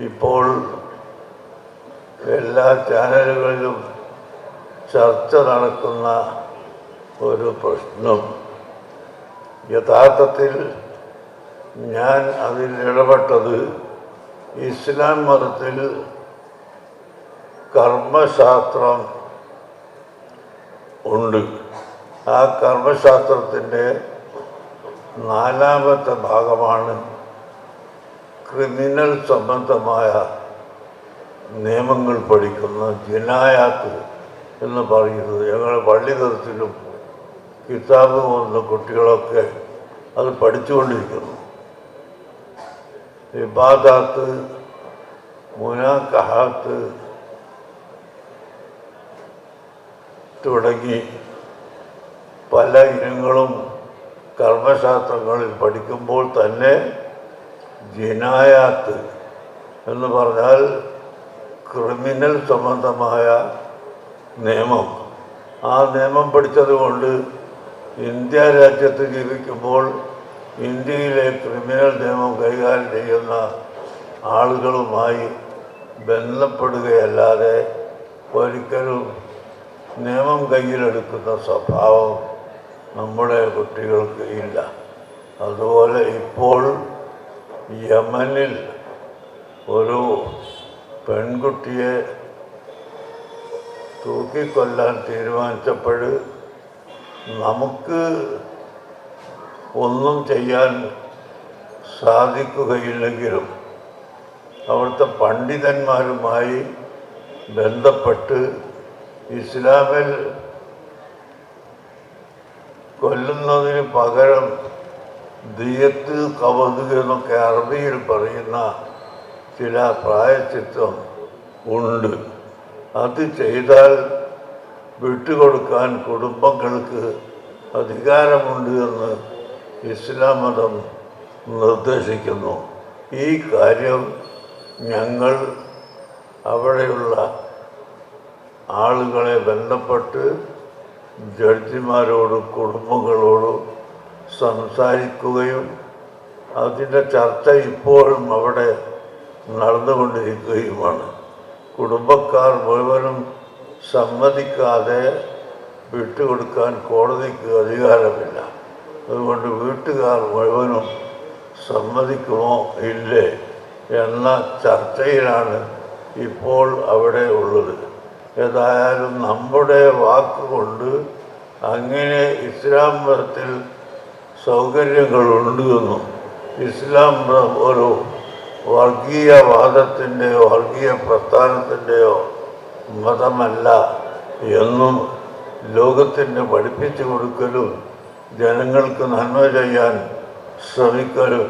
ഇപ്പോൾ എല്ലാ ചാനലുകളിലും ചർച്ച നടക്കുന്ന ഒരു പ്രശ്നം, യഥാർത്ഥത്തിൽ ഞാൻ അതിൽ ഇടപെട്ടത് ഇസ്ലാം മതത്തിൽ കർമ്മശാസ്ത്രം ഉണ്ട്. ആ കർമ്മശാസ്ത്രത്തിൻ്റെ 4ാമത്തെ ഭാഗമാണ് ക്രിമിനൽ സംബന്ധമായ നിയമങ്ങൾ പഠിക്കുന്ന ജിനായാത്ത് എന്ന് പറയുന്നത്. ഞങ്ങൾ പള്ളിതരത്തിലും കിതാബ് പോകുന്ന കുട്ടികളൊക്കെ അത് പഠിച്ചുകൊണ്ടിരിക്കുന്നു. ഇബാദാത്ത്, മുനാക്കഹാത്ത് തുടങ്ങി പല ഇനങ്ങളും കർമ്മശാസ്ത്രങ്ങളിൽ പഠിക്കുമ്പോൾ തന്നെ ജിനായാത്ത് എന്ന് പറഞ്ഞാൽ ക്രിമിനൽ സംബന്ധമായ നിയമം. ആ നിയമം പഠിച്ചതുകൊണ്ട് ഇന്ത്യ രാജ്യത്ത് ജീവിക്കുമ്പോൾ ഇന്ത്യയിലെ ക്രിമിനൽ നിയമം കൈകാര്യം ചെയ്യുന്ന ആളുകളുമായി ബന്ധപ്പെടുകയല്ലാതെ ഒരിക്കലും നിയമം കയ്യിലെടുക്കുന്ന സ്വഭാവം നമ്മുടെ കുട്ടികൾക്ക് ഇല്ല. അതുപോലെ ഇപ്പോൾ യമനിൽ ഒരു പെൺകുട്ടിയെ തൂക്കിക്കൊല്ലാൻ തീരുമാനിച്ചപ്പോൾ നമുക്ക് ഒന്നും ചെയ്യാൻ സാധിക്കുകയില്ലെങ്കിലും അവിടുത്തെ പണ്ഡിതന്മാരുമായി ബന്ധപ്പെട്ട് ഇസ്ലാമിൽ കൊല്ലുന്നതിന് പകരം ദിയത്ത്, കവത് എന്നൊക്കെ അറബിയിൽ പറയുന്ന ചില പ്രായശ്ചിത്തം ഉണ്ട്. അത് ചെയ്താൽ വിട്ടുകൊടുക്കാൻ കുടുംബങ്ങൾക്ക് അധികാരമുണ്ട് എന്ന് ഇസ്ലാം മതം നിർദ്ദേശിക്കുന്നു. ഈ കാര്യം ഞങ്ങൾ അവിടെയുള്ള ആളുകളെ ബന്ധപ്പെട്ട് ജഡ്ജിമാരോടും കുടുംബങ്ങളോടും സംസാരിക്കുകയും അതിൻ്റെ ചർച്ച ഇപ്പോഴും അവിടെ നടന്നുകൊണ്ടിരിക്കുകയുമാണ്. കുടുംബക്കാർ മുഴുവനും സമ്മതിക്കാതെ വിട്ടുകൊടുക്കാൻ കോടതിക്ക് അധികാരമില്ല. അതുകൊണ്ട് വീട്ടുകാർ മുഴുവനും സമ്മതിക്കുമോ ഇല്ലേ എന്ന ചർച്ചയിലാണ് ഇപ്പോൾ അവിടെ ഉള്ളത്. ഏതായാലും നമ്മുടെ വാക്കുകൊണ്ട് അങ്ങനെ ഇസ്ലാം മതത്തിൽ സൗകര്യങ്ങളുണ്ട് എന്നും ഇസ്ലാം മതം ഒരു വർഗീയവാദത്തിൻ്റെയോ വർഗീയ പ്രസ്ഥാനത്തിൻ്റെയോ മതമല്ല എന്നും ലോകത്തിന് പഠിപ്പിച്ചു കൊടുക്കലും ജനങ്ങൾക്ക് നന്മ ചെയ്യാൻ ശ്രമിക്കലും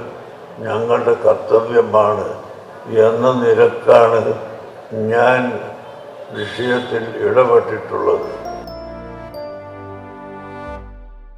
ഞങ്ങളുടെ കർത്തവ്യമാണ് എന്ന നിലക്കാണ് ഞാൻ വിഷയത്തിൽ ഇടപെട്ടിട്ടുള്ളത്.